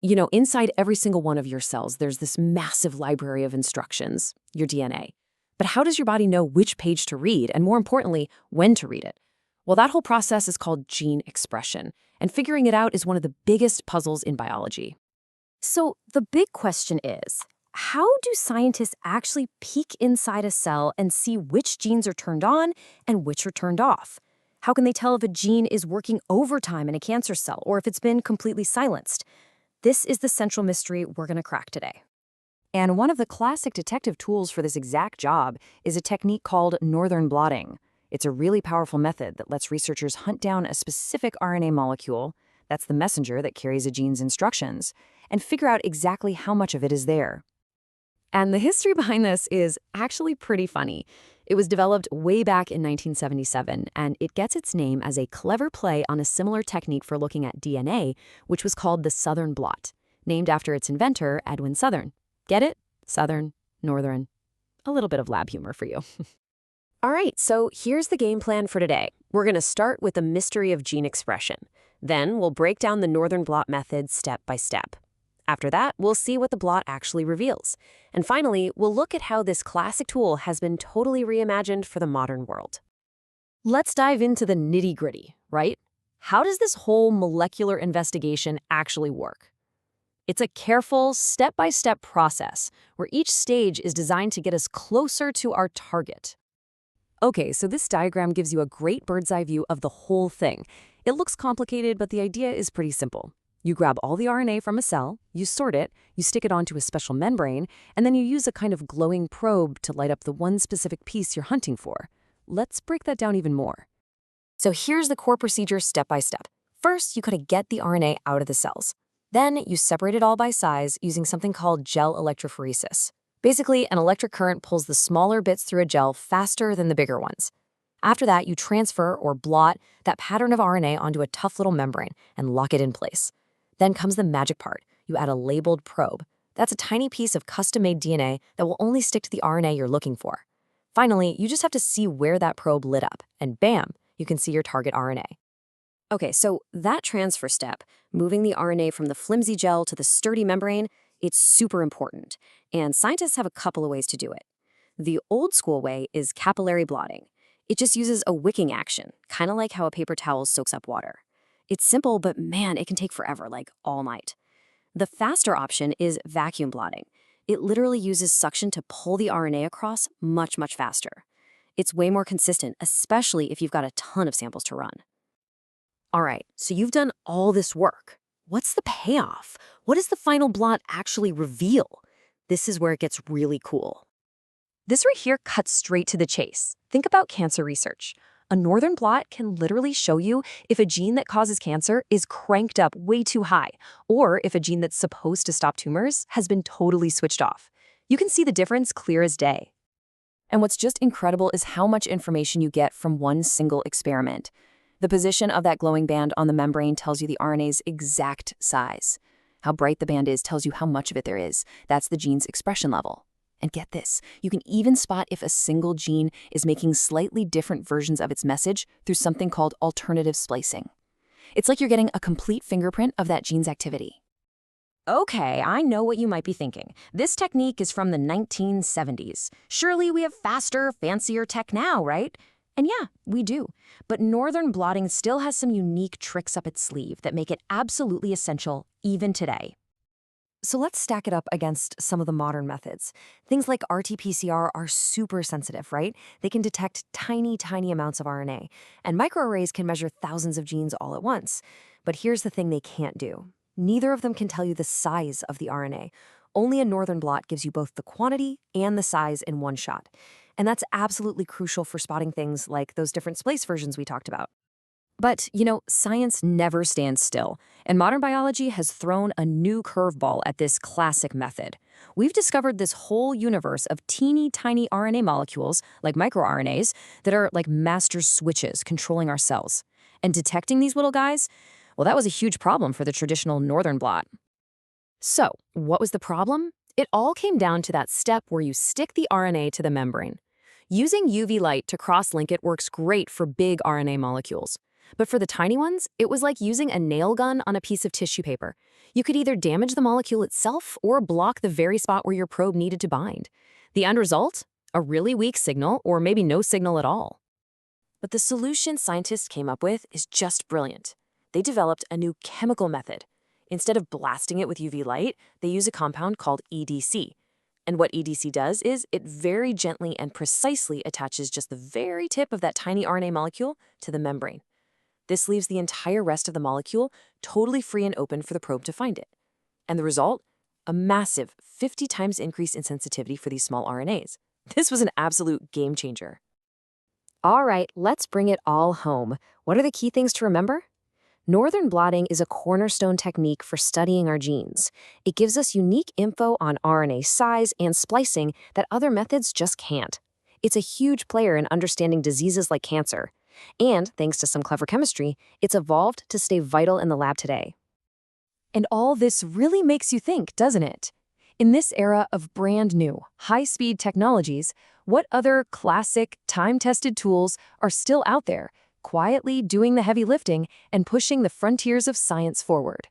Inside every single one of your cells, there's this massive library of instructions, your DNA. But how does your body know which page to read, and more importantly, when to read it? Well, that whole process is called gene expression, and figuring it out is one of the biggest puzzles in biology. So the big question is, how do scientists actually peek inside a cell and see which genes are turned on and which are turned off? How can they tell if a gene is working overtime in a cancer cell or if it's been completely silenced? This is the central mystery we're going to crack today. And one of the classic detective tools for this exact job is a technique called northern blotting. It's a really powerful method that lets researchers hunt down a specific RNA molecule, that's the messenger that carries a gene's instructions, and figure out exactly how much of it is there. And the history behind this is actually pretty funny. It was developed way back in 1977, and it gets its name as a clever play on a similar technique for looking at DNA, which was called the Southern blot, named after its inventor, Edwin Southern. Get it? Southern, Northern. A little bit of lab humor for you. All right, so here's the game plan for today. We're going to start with the mystery of gene expression. Then we'll break down the northern blot method step by step. After that, we'll see what the blot actually reveals. And finally, we'll look at how this classic tool has been totally reimagined for the modern world. Let's dive into the nitty-gritty, right? How does this whole molecular investigation actually work? It's a careful, step-by-step process where each stage is designed to get us closer to our target. Okay, so this diagram gives you a great bird's-eye view of the whole thing. It looks complicated, but the idea is pretty simple. You grab all the RNA from a cell, you sort it, you stick it onto a special membrane, and then you use a kind of glowing probe to light up the one specific piece you're hunting for. Let's break that down even more. So here's the core procedure step by step. First, you gotta get the RNA out of the cells. Then you separate it all by size using something called gel electrophoresis. Basically, an electric current pulls the smaller bits through a gel faster than the bigger ones. After that, you transfer or blot that pattern of RNA onto a tough little membrane and lock it in place. Then comes the magic part. You add a labeled probe. That's a tiny piece of custom-made DNA that will only stick to the RNA you're looking for. Finally, you just have to see where that probe lit up, and bam, you can see your target RNA. Okay, so that transfer step, moving the RNA from the flimsy gel to the sturdy membrane, it's super important, and scientists have a couple of ways to do it. The old school way is capillary blotting. It just uses a wicking action, kind of like how a paper towel soaks up water. It's simple, but man, it can take forever, like all night. The faster option is vacuum blotting. It literally uses suction to pull the RNA across much, much faster. It's way more consistent, especially if you've got a ton of samples to run. All right, so you've done all this work. What's the payoff? What does the final blot actually reveal? This is where it gets really cool. This right here cuts straight to the chase. Think about cancer research. A northern blot can literally show you if a gene that causes cancer is cranked up way too high, or if a gene that's supposed to stop tumors has been totally switched off. You can see the difference clear as day. And what's just incredible is how much information you get from one single experiment. The position of that glowing band on the membrane tells you the RNA's exact size. How bright the band is tells you how much of it there is. That's the gene's expression level. And get this, you can even spot if a single gene is making slightly different versions of its message through something called alternative splicing. It's like you're getting a complete fingerprint of that gene's activity. Okay, I know what you might be thinking. This technique is from the 1970s. Surely we have faster, fancier tech now, right? And yeah, we do. But northern blotting still has some unique tricks up its sleeve that make it absolutely essential even today. So let's stack it up against some of the modern methods. Things like RT-PCR are super sensitive, right? They can detect tiny, tiny amounts of RNA, and microarrays can measure thousands of genes all at once. But here's the thing they can't do. Neither of them can tell you the size of the RNA. Only a northern blot gives you both the quantity and the size in one shot. And that's absolutely crucial for spotting things like those different splice versions we talked about. But, science never stands still, and modern biology has thrown a new curveball at this classic method. We've discovered this whole universe of teeny tiny RNA molecules, like microRNAs, that are like master switches controlling our cells. And detecting these little guys, well, that was a huge problem for the traditional northern blot. So, what was the problem? It all came down to that step where you stick the RNA to the membrane. Using UV light to cross-link it works great for big RNA molecules. But for the tiny ones, it was like using a nail gun on a piece of tissue paper. You could either damage the molecule itself or block the very spot where your probe needed to bind. The end result? A really weak signal, or maybe no signal at all. But the solution scientists came up with is just brilliant. They developed a new chemical method. Instead of blasting it with UV light, they use a compound called EDC. And what EDC does is it very gently and precisely attaches just the very tip of that tiny RNA molecule to the membrane. This leaves the entire rest of the molecule totally free and open for the probe to find it. And the result? A massive 50 times increase in sensitivity for these small RNAs. This was an absolute game changer. All right, let's bring it all home. What are the key things to remember? Northern blotting is a cornerstone technique for studying our genes. It gives us unique info on RNA size and splicing that other methods just can't. It's a huge player in understanding diseases like cancer. And, thanks to some clever chemistry, it's evolved to stay vital in the lab today. And all this really makes you think, doesn't it? In this era of brand new, high-speed technologies, what other classic, time-tested tools are still out there, quietly doing the heavy lifting and pushing the frontiers of science forward?